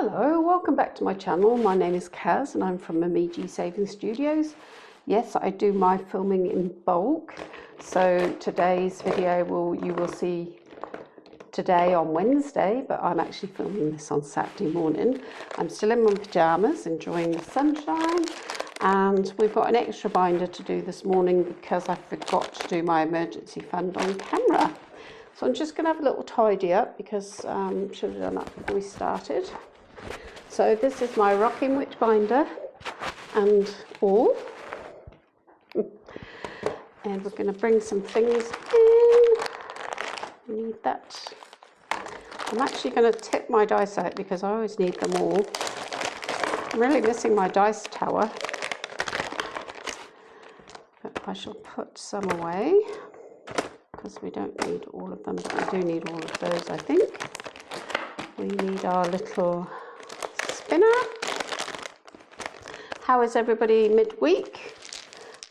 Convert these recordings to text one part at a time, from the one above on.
Hello, welcome back to my channel. My name is Kaz and I'm from Momiji Savings Studios. Yes, I do my filming in bulk. So today's video you will see today on Wednesday, but I'm actually filming this on Saturday morning. I'm still in my pajamas, enjoying the sunshine, and we've got an extra binder to do this morning because I forgot to do my emergency fund on camera. So I'm just going to have a little tidy up because I should have done that before we started. So this is my rocking witch binder and all. And we're going to bring some things in. We need that. I'm actually going to tip my dice out because I always need them all. I'm really missing my dice tower. But I shall put some away because we don't need all of them, but we do need all of those, I think. We need our little spinner. How is everybody midweek?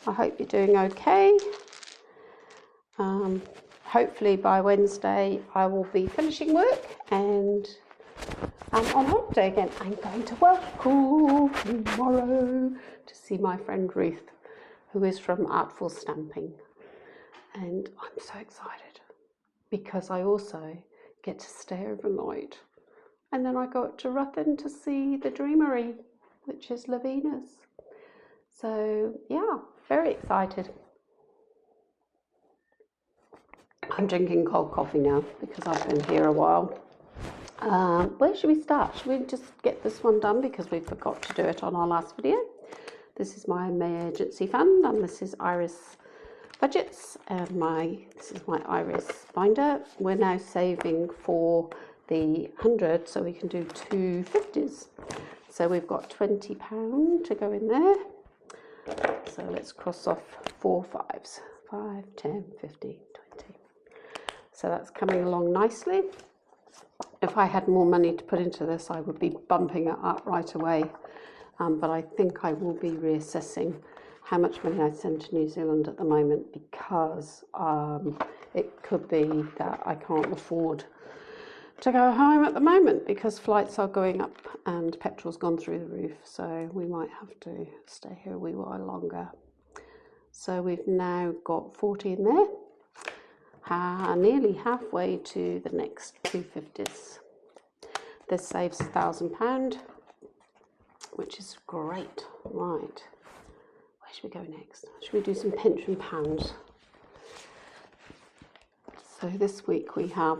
I hope you're doing okay. Hopefully by Wednesday I will be finishing work and I'm on holiday again. I'm going to Welcome tomorrow to see my friend Ruth, who is from Artful Stamping. And I'm so excited because I also get to stay overnight. And then I go up to Ruthin to see the Dreamery, which is Lavina's. So yeah, very excited. I'm drinking cold coffee now because I've been here a while. Where should we start? Should we just get this one done because we forgot to do it on our last video? This is my emergency fund and this is Iris budgets and this is my Iris binder. We're now saving for the 100, so we can do 2 50s. So we've got £20 to go in there. So let's cross off 4 5s. 5, 10, 50, 20. So that's coming along nicely. If I had more money to put into this, I would be bumping it up right away. But I think I will be reassessing how much money I send to New Zealand at the moment because it could be that I can't afford to go home at the moment because flights are going up and petrol's gone through the roof, so we might have to stay here a wee while longer. So we've now got 40 in there, nearly halfway to the next 2 50s. This saves £1,000, which is great. Right, where should we go next? Should we do some pension pounds? So this week we have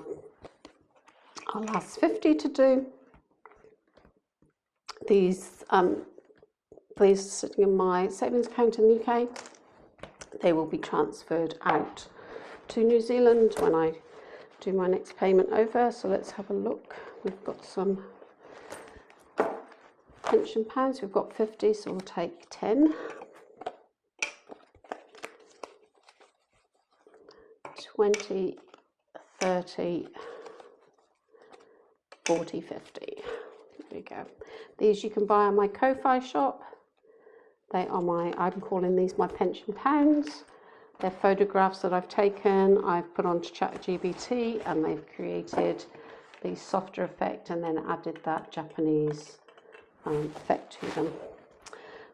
our last 50 to do. These sitting in my savings account in the UK, they will be transferred out to New Zealand when I do my next payment over. So let's have a look. We've got some pension pounds. We've got 50, so we'll take 10. 20, 30, 40, 50. There we go. These you can buy on my Ko-Fi shop. They are I'm calling these my pension pounds. They're photographs that I've taken, I've put onto ChatGPT, and they've created the softer effect and then added that Japanese effect to them.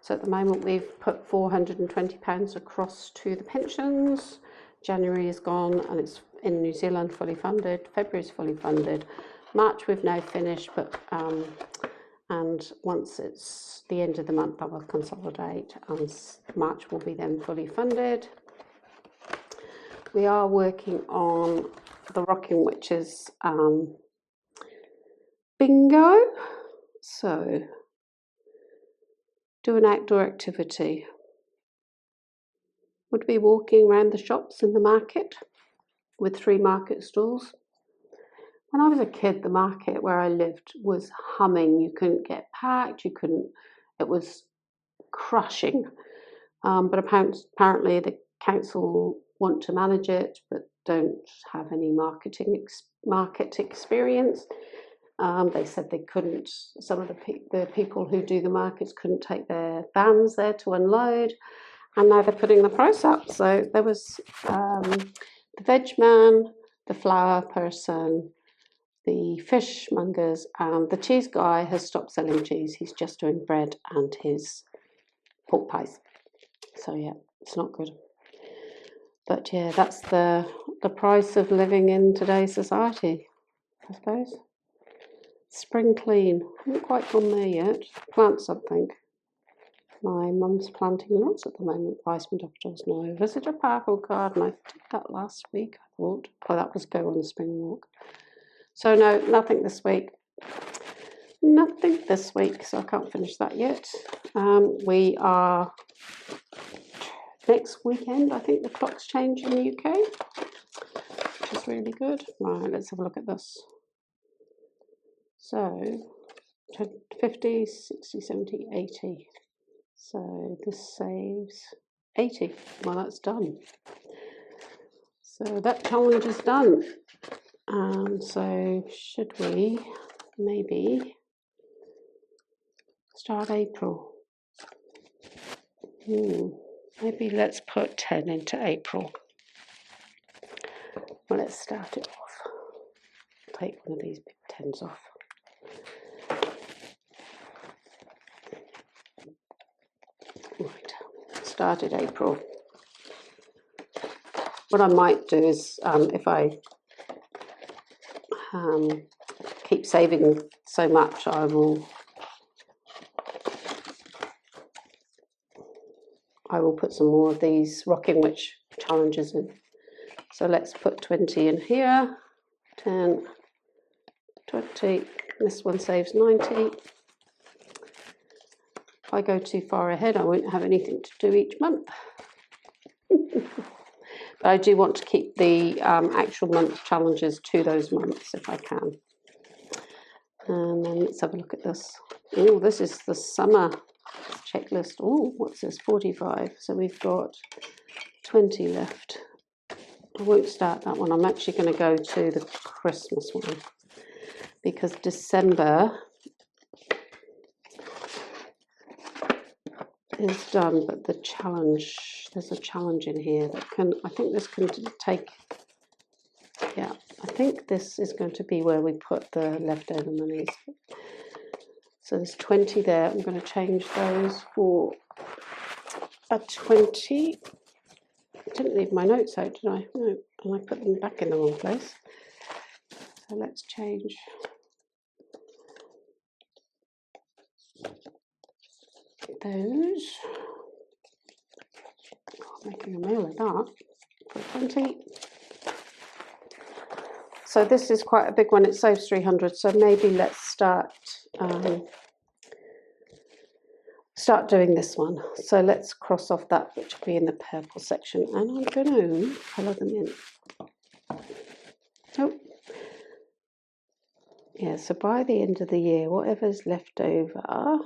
So at the moment we've put £420 across to the pensions. January is gone and it's in New Zealand fully funded. February is fully funded. March we've now finished, but and once it's the end of the month I will consolidate and March will be then fully funded. We are working on the Rocking Witches bingo. So do an outdoor activity. Would be walking around the shops in the market with 3 market stalls. When I was a kid, the market where I lived was humming. You couldn't get packed, it was crushing. But apparently the council want to manage it, but don't have any market experience. They said they couldn't, some of the people who do the markets couldn't take their vans there to unload. And now they're putting the price up. So there was the veg man, the flower person, the fishmongers, and the cheese guy has stopped selling cheese. He's just doing bread and his pork pies. So yeah, it's not good. But yeah, that's the price of living in today's society, I suppose. Spring clean. Haven't quite gone there yet. Plant something. My mum's planting lots at the moment. Rice and daffodils. No. Visit a powerful garden. I did that last week, I thought. Oh, that was go on the spring walk. So no, nothing this week. Nothing this week, so I can't finish that yet. We are next weekend. I think the clocks change in the UK, which is really good. Right, let's have a look at this. So 50, 60, 70, 80. So this saves 80. Well, that's done. So that challenge is done. So should we maybe start April? Maybe let's put 10 into April. Well, let's start it off. Take one of these big 10s off. Right, started April. What I might do is, if I keep saving so much, I will put some more of these Rocking Witch challenges in. So let's put 20 in here. 10, 20. This one saves 90. If I go too far ahead, I won't have anything to do each month. But I do want to keep the actual month challenges to those months if I can. And then let's have a look at this. Oh, this is the summer checklist. Oh, what's this? 45. So we've got 20 left. I won't start that one. I'm actually going to go to the Christmas one because December is done, but the challenge, there's a challenge in here that can, I think this can take, yeah, I think this is going to be where we put the leftover monies. So there's 20 there. I'm going to change those for a 20. I didn't leave my notes out, did I? No, and I put them back in the wrong place. So let's change those. Making a meal of that for 20. So this is quite a big one. It saves 300. So maybe let's start doing this one. So let's cross off that, which will be in the purple section, and I'm going to colour them in. Oh, yeah. So by the end of the year, whatever's left over.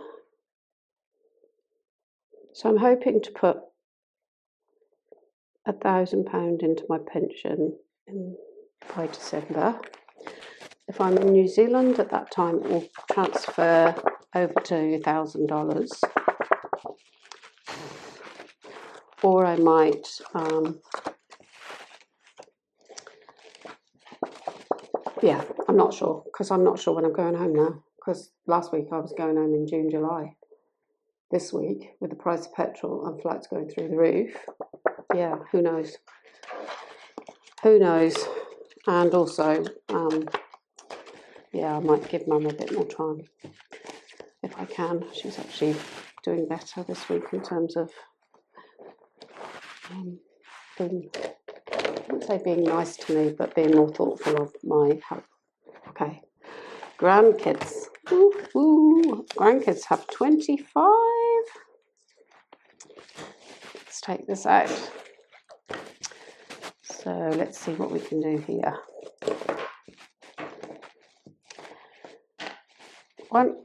So I'm hoping to put £1,000 into my pension by December. If I'm in New Zealand at that time, it will transfer over to $1,000. Or I might yeah, I'm not sure, because I'm not sure when I'm going home now, because last week I was going home in June, July. This week, with the price of petrol and flights going through the roof, yeah, who knows? Who knows? And also, yeah, I might give Mum a bit more time if I can. She's actually doing better this week in terms of being, I wouldn't say being nice to me, but being more thoughtful of my health. Okay, grandkids. Ooh, grandkids have 25. Let's take this out. So let's see what we can do here. One.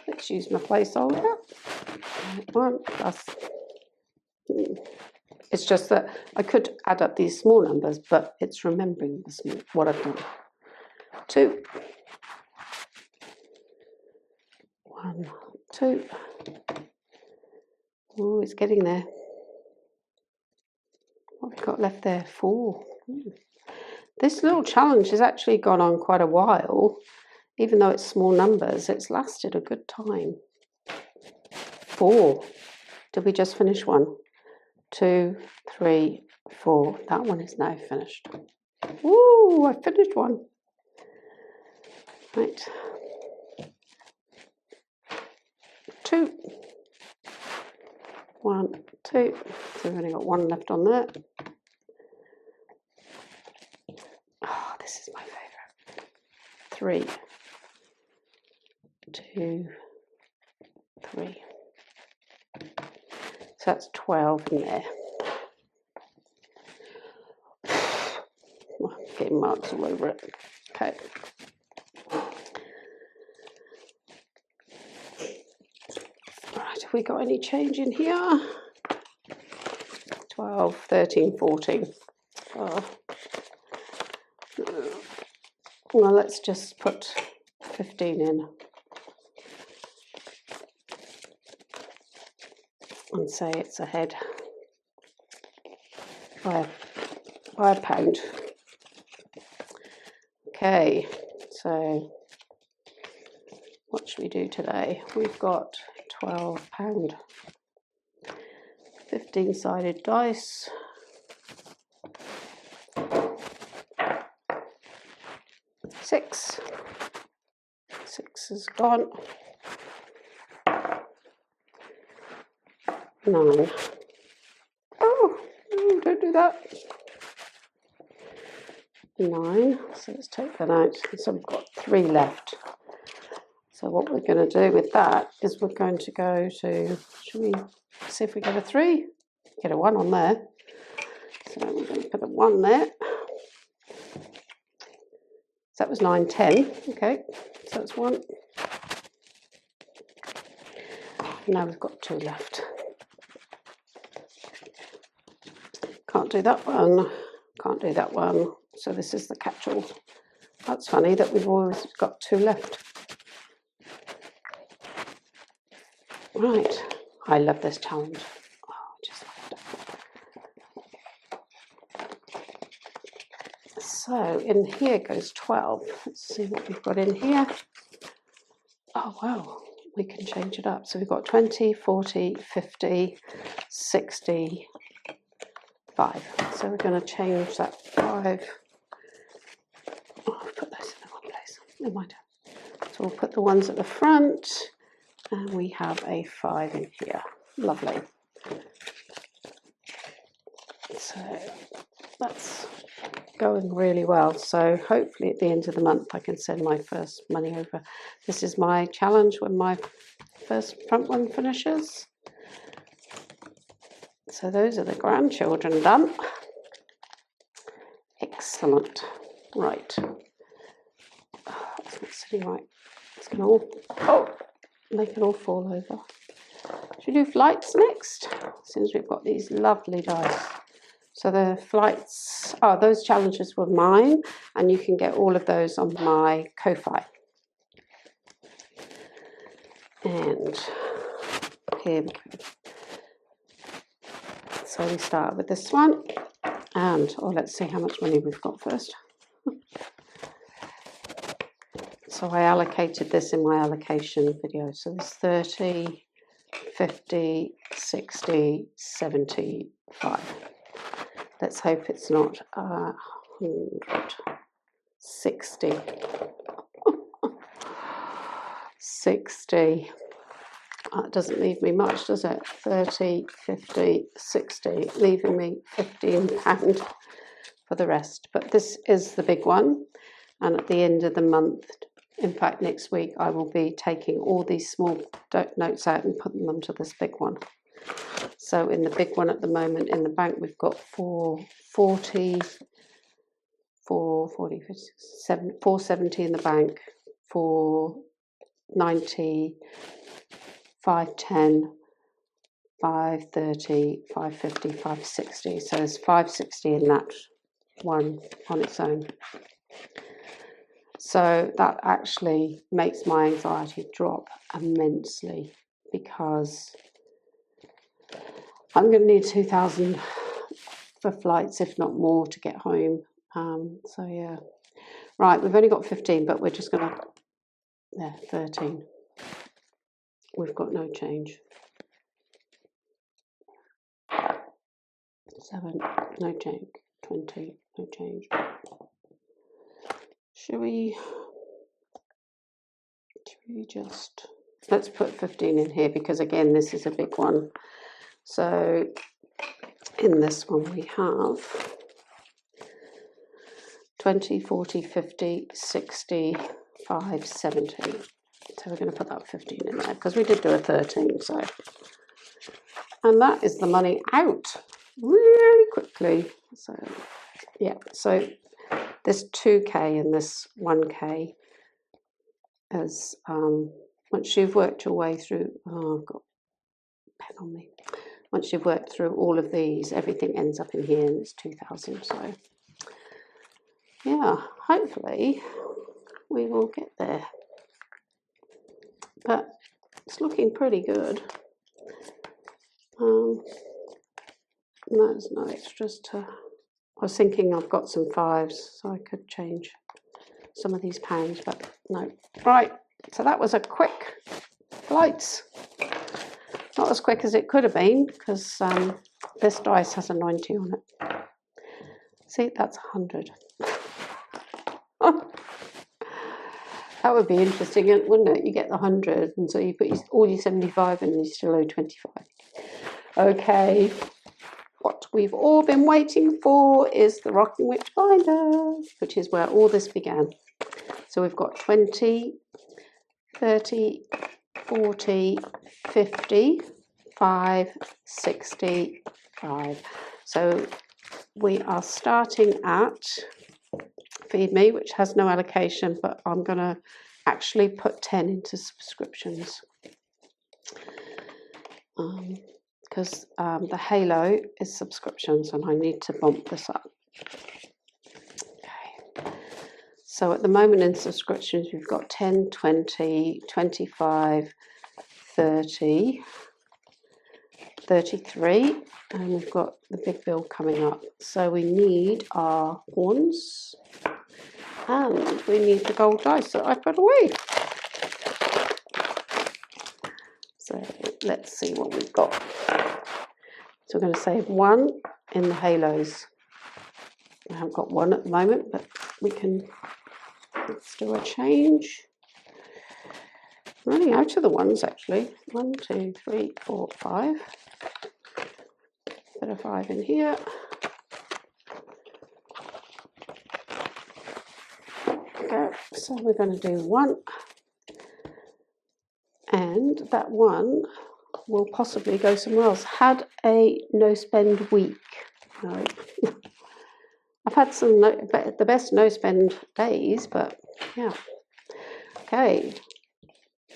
Let's use my placeholder. One plus. It's just that I could add up these small numbers, but it's remembering what I've done. 2. 1, 2. Oh, it's getting there. What have we got left there? 4. This little challenge has actually gone on quite a while. Even though it's small numbers, it's lasted a good time. 4. Did we just finish one? 2, 3, 4. That one is now finished. Woo, I finished one. Right. 2. 1, 2. So we've only got 1 left on there. Oh, this is my favourite. 3, 2, 3. So that's 12 in there. I'm getting marks all over it. Okay. Right, have we got any change in here? 12, 13, 14. Oh. Well, let's just put 15 in. And say it's ahead by a pound. Okay, so what should we do today? We've got £12, 15-sided dice. 6. 6 is gone. 9. Oh, don't do that. 9. So let's take that out. So we've got 3 left. So what we're going to do with that is we're going to go to, should we see if we get a 3? Get a 1 on there. So we're going to put a 1 there. So that was 9, 10. Okay, so that's 1. Now we've got 2 left. Can't do that one. Can't do that one. So this is the catch-all. That's funny that we've always got 2 left. Right. I love this challenge. Oh, I just love it. So in here goes 12. Let's see what we've got in here. Oh, wow. We can change it up. So we've got 20, 40, 50, 60, 5. So we're going to change that 5. Oh, I've put those in the wrong place. Never mind. So we'll put the ones at the front, and we have a 5 in here. Lovely. So that's going really well. So hopefully at the end of the month I can send my first money over. This is my challenge when my first front one finishes. So those are the grandchildren done. Excellent. Right. Oh, it's not sitting right. It's going to all, make it all fall over. Should we do flights next? Since we've got these lovely dice. So the flights, those challenges were mine, and you can get all of those on my Ko-Fi. And here we go. So we start with this one, and let's see how much money we've got first. So I allocated this in my allocation video. So there's 30, 50, 60, 75. Let's hope it's not 100. 60. 60. That doesn't leave me much, does it? 30, 50, 60, leaving me £15 for the rest. But this is the big one. And at the end of the month, in fact, next week, I will be taking all these small notes out and putting them to this big one. So in the big one at the moment in the bank, we've got 440, 470 in the bank, 490, 510, 530, 550, 560. So there's 560 in that one on its own. So that actually makes my anxiety drop immensely, because I'm going to need for flights, if not more, to get home. So yeah, right, we've only got 15, but we're just gonna, 13. We've got no change. 7, no change. 20, no change. Should we just, let's put 15 in here, because again, this is a big one. So in this one we have 20, 40, 50, 60, 5, 70. So we're going to put that 15 in there, because we did do a 13. So, and that is the money out really quickly. So yeah, so this 2k and this 1k is once you've worked your way through, oh, I've got a pen on me. Once you've worked through all of these, everything ends up in here, and it's 2,000. So yeah, hopefully we will get there, but it's looking pretty good. There's no extras to, I was thinking I've got some 5s, so I could change some of these pounds, but no. Right, so that was a quick flights. Not as quick as it could have been, because this dice has a 90 on it. See, that's 100. That would be interesting, wouldn't it? You get the 100, and so you put all your 75 in, and you still owe 25. Okay, what we've all been waiting for is the Rocking Witch binder, which is where all this began. So we've got 20, 30, 40, 50, 5, 60, 5. So we are starting at Feed Me, which has no allocation, but I'm going to actually put 10 into subscriptions, because the Halo is subscriptions, and I need to bump this up. Okay. So at the moment in subscriptions, we've got 10, 20, 25, 30, 33, and we've got the big bill coming up. So we need our ones, and we need the gold dice that I put away. So let's see what we've got. So we're going to save 1 in the Halos. I haven't got 1 at the moment, but we can, let's do a change. I'm running out of the ones, actually. 1, 2, 3, 4, 5. Put a 5 in here. Okay, so we're going to do 1. And that 1 will possibly go somewhere else. Had a no spend week. No. I've had some the best no spend days, but yeah. Okay,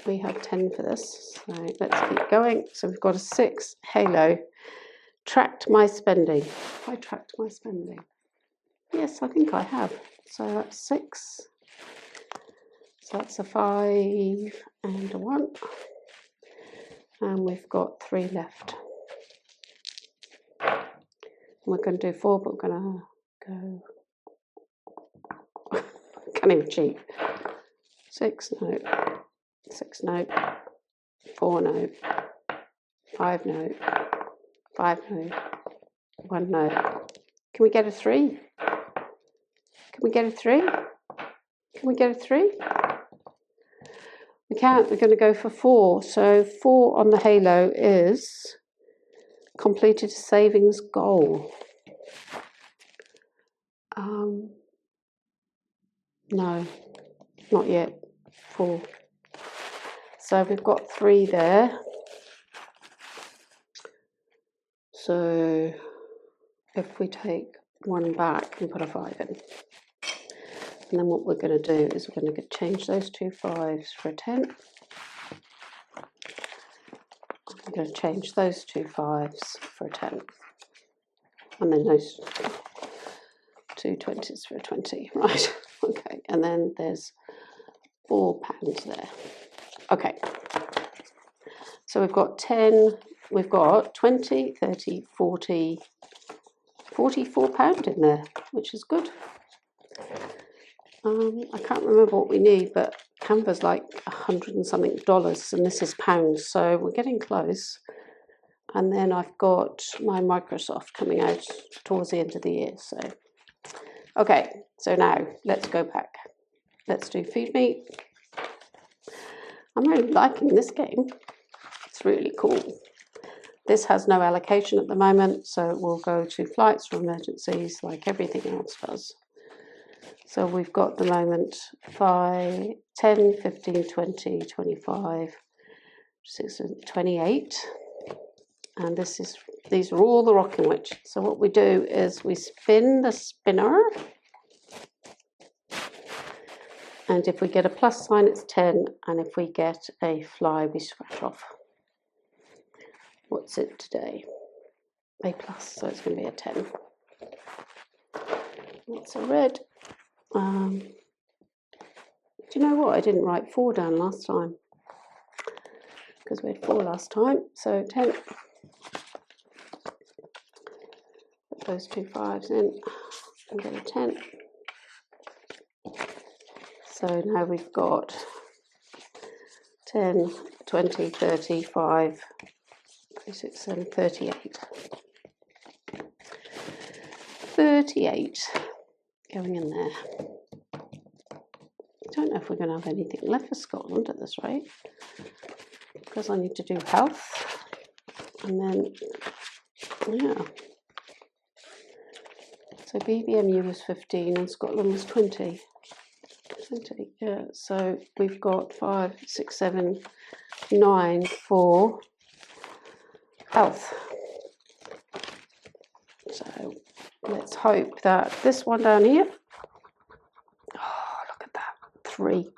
we have 10 for this, so let's keep going. So we've got a 6 Halo. Tracked my spending. Have I tracked my spending? Yes, I think I have. So that's 6. So that's a 5 and a 1. And we've got 3 left. We're going to do 4, but we're going to go. Can't even cheat. 6, no. 6, no. 4, no. 5, no. 5, no. 1, no. Can we get a 3? Can we get a 3? Can we get a 3? We can't. We're going to go for 4. So 4 on the Halo is completed savings goal. No, not yet. 4. So we've got 3 there. So if we take 1 back and put a 5 in, and then what we're going to do is we're going to change those 2 5s for a 10. I'm going to change those 2 5s for a 10, and then those 2 20s for a 20. Right? Okay, and then there's £4 there. Okay. So we've got 10. We've got 20, 30, 40, £44 in there, which is good. I can't remember what we need, but Canva's like $100 and something, and this is pounds, so we're getting close. And then I've got my Microsoft coming out towards the end of the year. So, okay, so now let's go back. Let's do Feed Me. I'm really liking this game. It's really cool. This has no allocation at the moment, so it will go to flights or emergencies like everything else does. So we've got at the moment 5, 10, 15, 20, 25, 16, 28. And these are all the rocking witches. So what we do is we spin the spinner. And if we get a plus sign, it's 10. And if we get a fly, we scratch off. What's it today? A plus, so it's going to be a 10. What's a red? Do you know what? I didn't write 4 down last time, because we had 4 last time. So 10. Put those 2 5s in and get a 10. So now we've got 10, 20, 30, 5, 36, 7, 38. 38 going in there. I don't know if we're going to have anything left for Scotland at this rate, because I need to do health. And then, yeah. So BBMU was 15 and Scotland was 20. 20, yeah. So we've got 5, 6, 7, 9 for health. So let's hope that this one down here, oh, look at that, 3.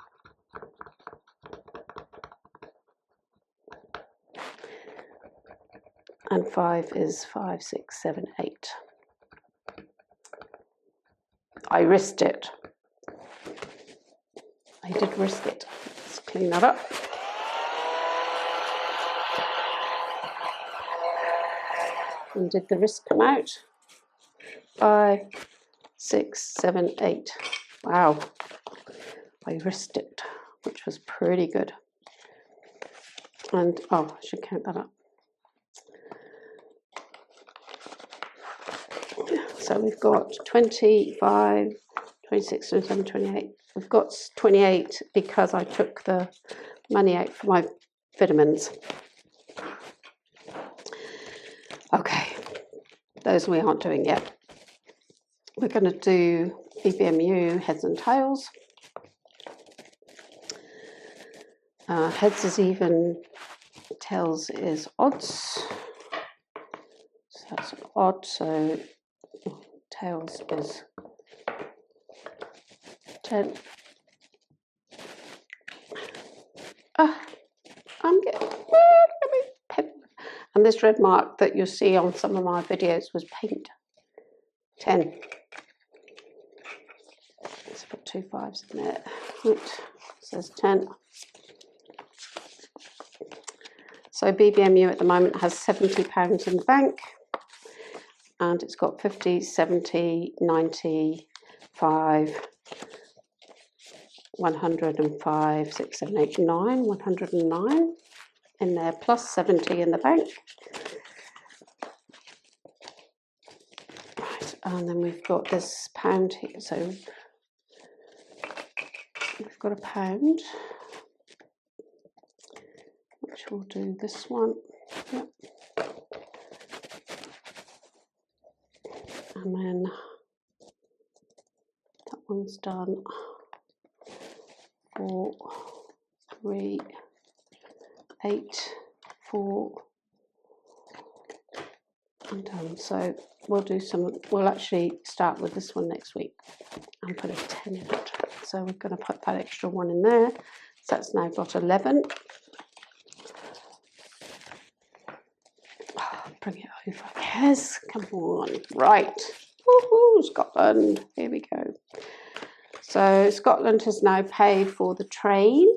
And 5 is 5, 6, 7, 8. I risked it. I did risk it. Let's clean that up. And did the risk come out? 5, 6, 7, 8. Wow. I risked it, which was pretty good. And, oh, I should count that up. So we've got 25, 26, 27, 28. We've got 28 because I took the money out for my vitamins. Okay, those we aren't doing yet. We're going to do BBMU heads and tails. Heads is even, tails is odds. So that's odd, so tails is 10. I'm getting, and this red mark that you see on some of my videos was paint. 10. Let's put 2 5s in there. It says 10. So BBMU at the moment has £70 in the bank, and it's got 50, 70, 90, 5, 105, 6, 7, 8, 9, 109 in there, plus 70 in the bank. Right, and then we've got this pound here. So we've got a pound, which will do this one. Yep. And then that one's done. 4, 3, 8, 4, and done. So we'll do some, we'll actually start with this one next week and put a 10 in it. So we're going to put that extra one in there. So that's now got 11. Oh, bring it over. Yes, come on. Right. Woohoo, Scotland. Here we go. So Scotland has now paid for the train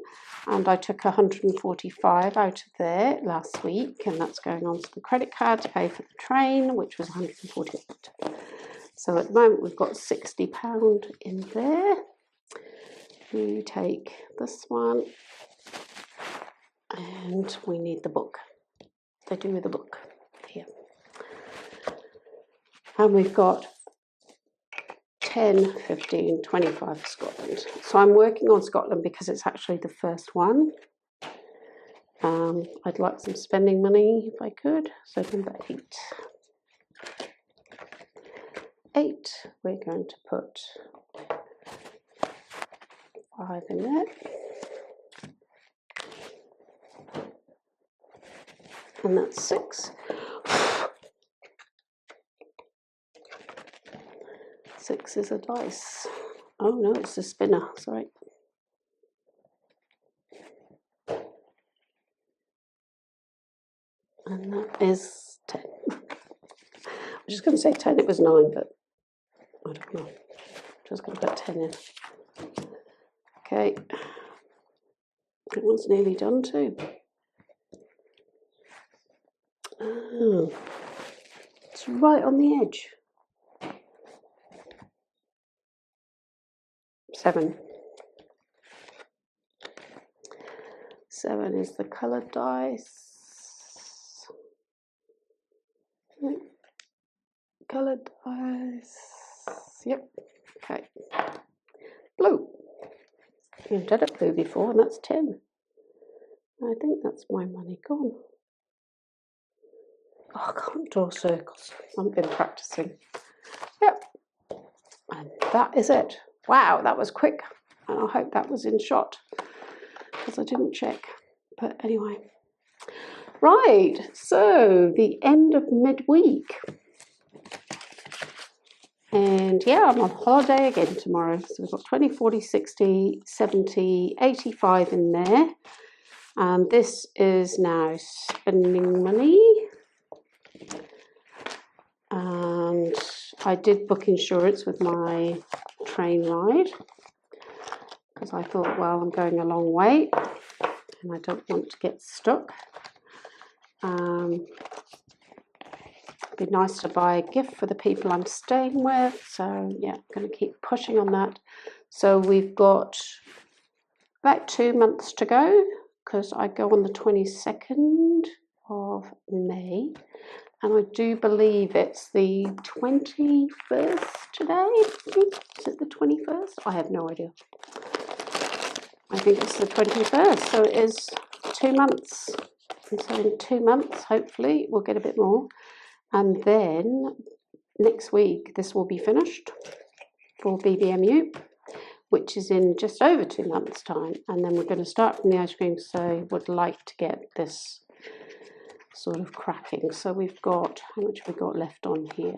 and I took 145 out of there last week, and that's going on to the credit card to pay for the train, which was 148. So at the moment we've got £60 in there. We take this one, and we need the book. They do with the book here. And we've got 10, 15, 25 for Scotland. So I'm working on Scotland because it's actually the first one. I'd like some spending money if I could. So number 8. 8, we're going to put 5 in there. And that's 6. 6 is a dice. Oh no, it's a spinner, sorry. And that is 10. I was just going to say 10, it was 9, but I don't know. Just going to put 10 in. Okay. That one's nearly done too. Oh, it's right on the edge. 7. 7 is the coloured dice. Coloured dice. Yep. Okay. Blue. You've done it blue before, and that's 10. I think that's my money gone. Oh, I can't draw circles. I've been practicing. Yep. And that is it. Wow, that was quick. And I hope that was in shot, because I didn't check. But anyway. Right, so the end of midweek. And yeah, I'm on holiday again tomorrow. So we've got 20, 40, 60, 70, 85 in there. And this is now spending money. And I did book insurance with my train ride, because I thought, well, I'm going a long way and I don't want to get stuck. It'd be nice to buy a gift for the people I'm staying with. So yeah, I'm going to keep pushing on that. So we've got about 2 months to go, because I go on the 22nd of May. And I do believe it's the 21st today. Is it the 21st? I have no idea. I think it's the 21st. So it is 2 months. And so in 2 months, hopefully, we'll get a bit more. And then next week, this will be finished for BBMU, which is in just over 2 months' time. And then we're going to start from the ice cream. So would like to get this sort of cracking. So we've got, how much have we got left on here?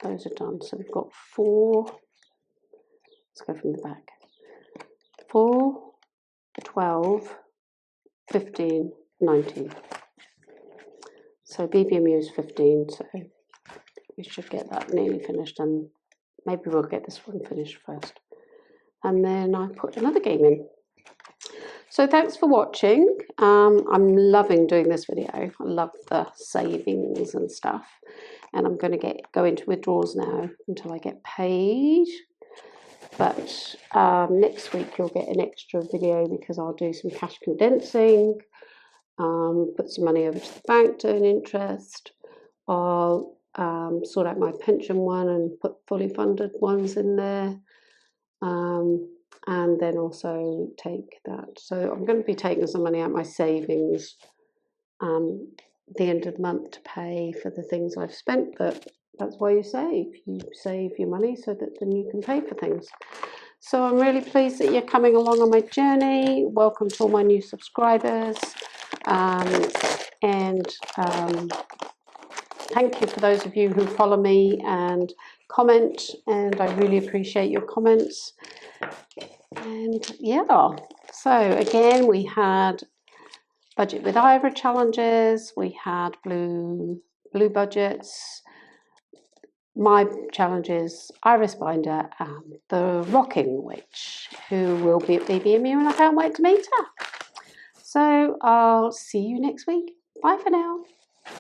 Those are done. So we've got 4, let's go from the back. 4, 12, 15, 19. So BBMU is 15, so we should get that nearly finished, and maybe we'll get this one finished first. And then I put another game in. So thanks for watching. I'm loving doing this video. I love the savings and stuff. And I'm going to go into withdrawals now until I get paid. But next week you'll get an extra video, because I'll do some cash condensing, put some money over to the bank to earn interest. I'll sort out my pension one and put fully funded ones in there. And then also take that. So I'm going to be taking some money out of my savings the end of the month to pay for the things I've spent. But that's why you save. You save your money so that then you can pay for things. So I'm really pleased that you're coming along on my journey. Welcome to all my new subscribers. Thank you for those of you who follow me and comment, and I really appreciate your comments. And yeah, so again, we had budget with Ivor challenges, we had blue budgets, my challenges, Iris Binder, and the Rocking Witch, who will be at BBMU, and I can't wait to meet her. So I'll see you next week. Bye for now.